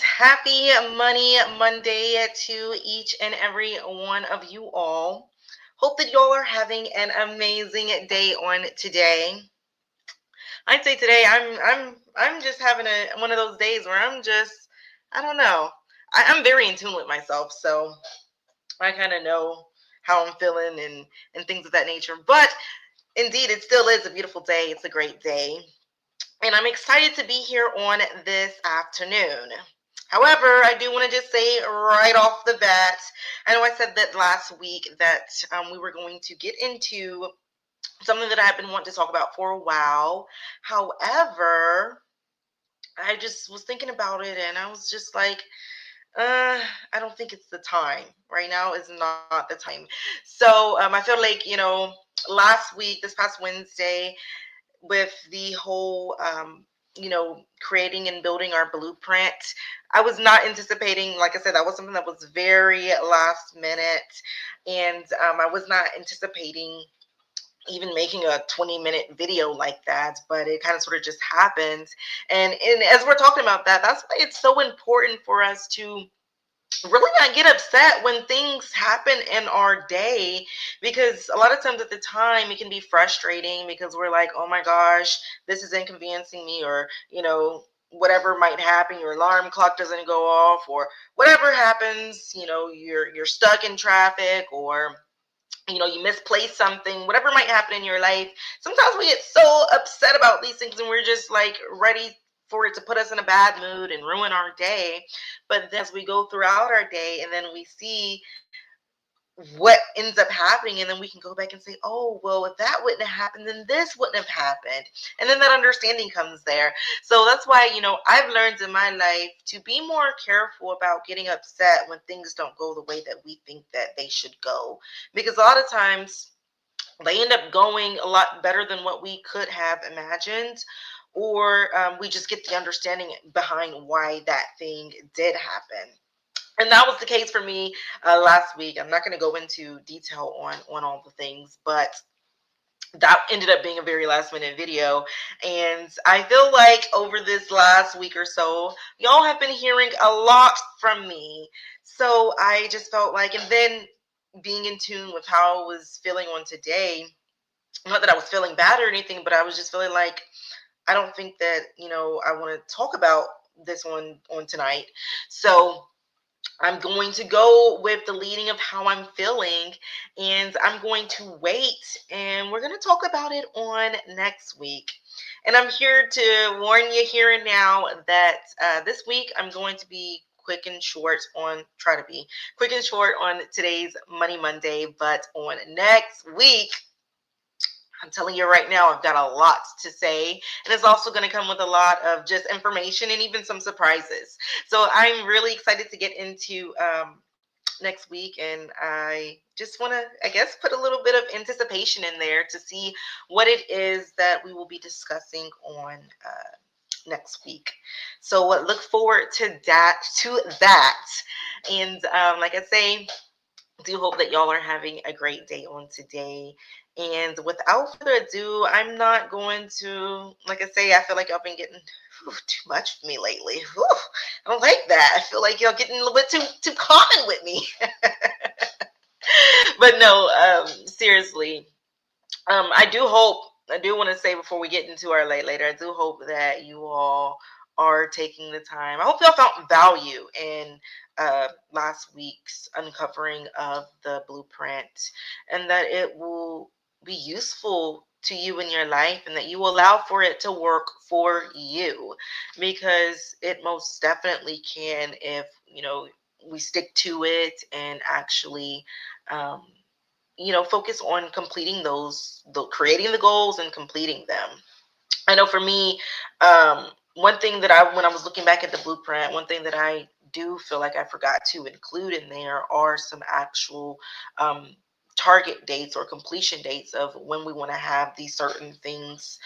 Happy Money Monday to each and every one of you all. Hope that y'all are having an amazing day on today. I'd say today I'm just having one of those days where I don't know. I'm very in tune with myself, so I kind of know how I'm feeling and things of that nature. But indeed, it still is a beautiful day. It's a great day. And I'm excited to be here on this afternoon. However, I do want to just say right off the bat, I know I said that last week that we were going to get into something that I've been wanting to talk about for a while. However, I just was thinking about it and I was just like, I don't think it's the time. Right now is not the time. So I feel like, last week, this past Wednesday, with the whole creating and building our blueprint, I was not anticipating, like I said, that was something that was very last minute, and I was not anticipating even making a 20-minute video like that, but it kind of sort of just happened. And as we're talking about that, that's why it's so important for us to really not get upset when things happen in our day, because a lot of times at the time it can be frustrating because we're like, oh my gosh, this is inconveniencing me, or whatever might happen, your alarm clock doesn't go off, or whatever happens, you're stuck in traffic, or you misplace something, whatever might happen in your life. Sometimes we get so upset about these things and we're just like ready for it to put us in a bad mood and ruin our day. But then as we go throughout our day and then we see what ends up happening, and then we can go back and say, oh well, if that wouldn't have happened, then this wouldn't have happened, and then that understanding comes there. So that's why I've learned in my life to be more careful about getting upset when things don't go the way that we think that they should go, because a lot of times they end up going a lot better than what we could have imagined, or we just get the understanding behind why that thing did happen. And that was the case for me last week. I'm not going to go into detail on all the things, but that ended up being a very last minute video. And I feel like over this last week or so, y'all have been hearing a lot from me. So I just felt like, and then being in tune with how I was feeling on today, not that I was feeling bad or anything, but I was just feeling like I don't think that, I want to talk about this one on tonight. So I'm going to go with the leading of how I'm feeling, and I'm going to wait, and we're going to talk about it on next week. And I'm here to warn you here and now that this week I'm going to be try to be quick and short on today's Money Monday, but on next week, I'm telling you right now, I've got a lot to say, and it's also going to come with a lot of just information and even some surprises. So I'm really excited to get into next week, and I just want to, I guess, put a little bit of anticipation in there to see what it is that we will be discussing on next week. So look forward to that. And like I say, do hope that y'all are having a great day on today. And without further ado, I'm not going to, like I say, I feel like y'all been getting too much for me lately. I don't like that. I feel like y'all getting a little bit too common with me. But no, seriously, I do want to say before we get into our later, I do hope that you all are taking the time. I hope y'all found value in last week's uncovering of the blueprint, and that it will be useful to you in your life, and that you allow for it to work for you, because it most definitely can if we stick to it and actually um, focus on completing creating the goals and completing them. I know for me, one thing that when I was looking back at the blueprint, one thing that I do feel like I forgot to include in there are some actual um, target dates or completion dates of when we want to have these certain things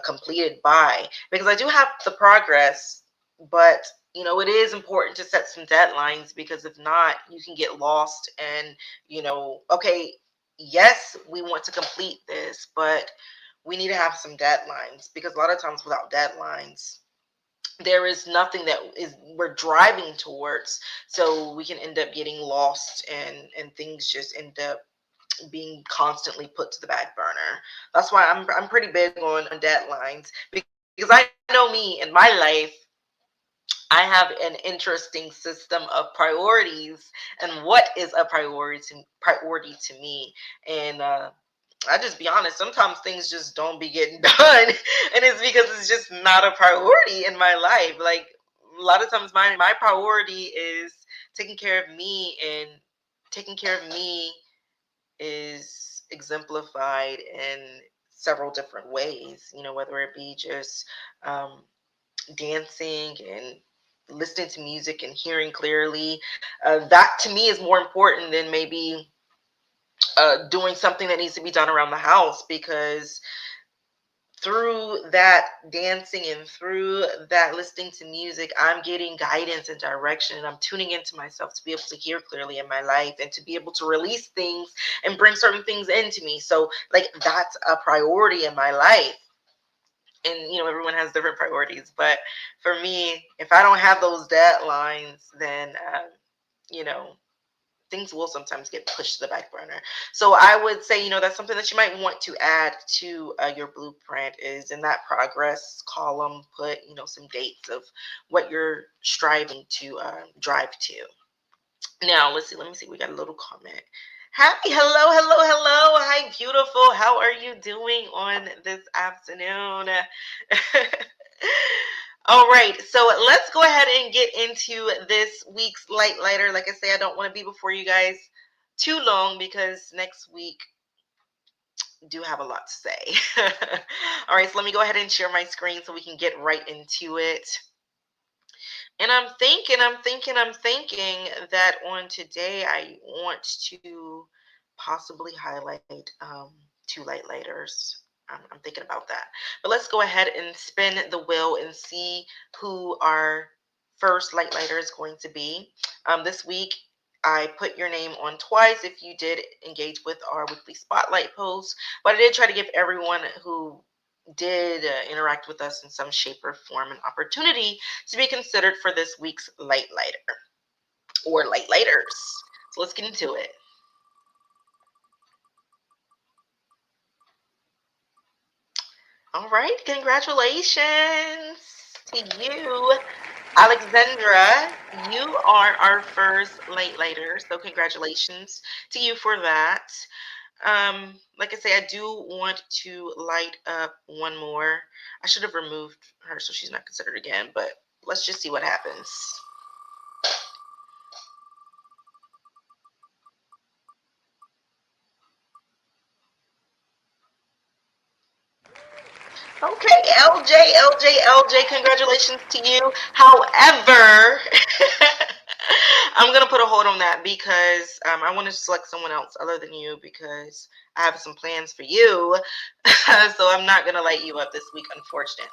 completed by. Because I do have the progress, but it is important to set some deadlines, because if not, you can get lost and okay, yes, we want to complete this, but we need to have some deadlines, because a lot of times without deadlines, there is nothing that is we're driving towards, so we can end up getting lost, and things just end up being constantly put to the back burner. That's why I'm pretty big on deadlines, because I know me in my life. I have an interesting system of priorities and what is a priority to me. And I just be honest, sometimes things just don't be getting done. And it's because it's just not a priority in my life. Like a lot of times my priority is taking care of me, and taking care of me is exemplified in several different ways, whether it be just um, dancing and listening to music and hearing clearly. That to me is more important than maybe doing something that needs to be done around the house, because through that dancing and through that listening to music, I'm getting guidance and direction, and I'm tuning into myself to be able to hear clearly in my life and to be able to release things and bring certain things into me. So, like, that's a priority in my life. And everyone has different priorities, but for me, if I don't have those deadlines, then you know things will sometimes get pushed to the back burner. So I would say, that's something that you might want to add to your blueprint, is in that progress column, put, some dates of what you're striving to drive to. Now, let's see. Let me see. We got a little comment. Happy, hello, hello, hello. Hi, beautiful. How are you doing on this afternoon? All right, so let's go ahead and get into this week's light lighter. Like I say, I don't want to be before you guys too long, because next week do have a lot to say. All right, so let me go ahead and share my screen so we can get right into it. And I'm thinking that on today I want to possibly highlight two light lighters. I'm thinking about that. But let's go ahead and spin the wheel and see who our first light lighter is going to be. This week, I put your name on twice if you did engage with our weekly spotlight post. But I did try to give everyone who did interact with us in some shape or form an opportunity to be considered for this week's light lighter or light lighters. So let's get into it. All right, congratulations to you, Alexandra. You are our first light lighter, so congratulations to you for that. Like I say, I do want to light up one more. I should have removed her so she's not considered again, but let's just see what happens. Okay, LJ, congratulations to you. However, I'm gonna put a hold on that, because I want to select someone else other than you, because I have some plans for you. So I'm not gonna light you up this week, unfortunately.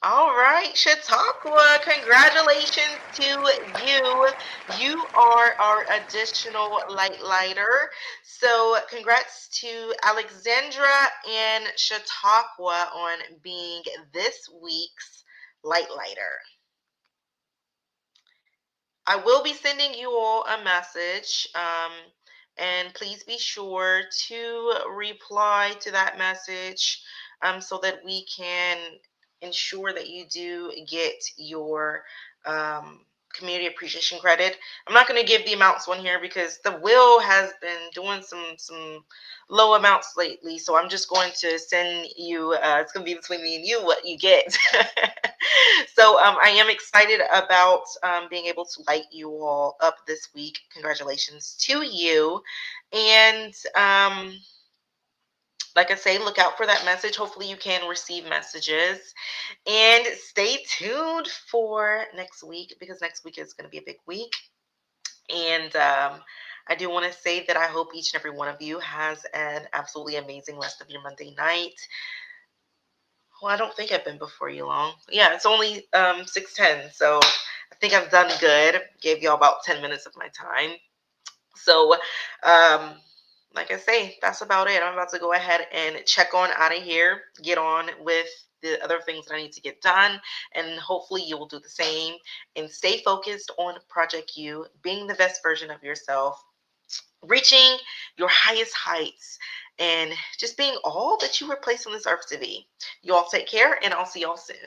All right, Chautauqua, congratulations to you. You are our additional light lighter. So congrats to Alexandra and Chautauqua on being this week's light lighter. I will be sending you all a message, and please be sure to reply to that message, so that we can ensure that you do get your community appreciation credit. I'm not going to give the amounts on here, because the will has been doing some low amounts lately, so I'm just going to send you, it's going to be between me and you what you get. So I am excited about being able to light you all up this week. Congratulations to you. And like I say, look out for that message. Hopefully you can receive messages. And stay tuned for next week, because next week is going to be a big week. And I do want to say that I hope each and every one of you has an absolutely amazing rest of your Monday night. Well, I don't think I've been before you long. Yeah, it's only 6:10, so I think I've done good. Gave y'all about 10 minutes of my time. So, um, like I say, that's about it. I'm about to go ahead and check on out of here, get on with the other things that I need to get done, and hopefully you will do the same and stay focused on Project You, being the best version of yourself, reaching your highest heights, and just being all that you were placed on this earth to be. You all take care, and I'll see y'all soon.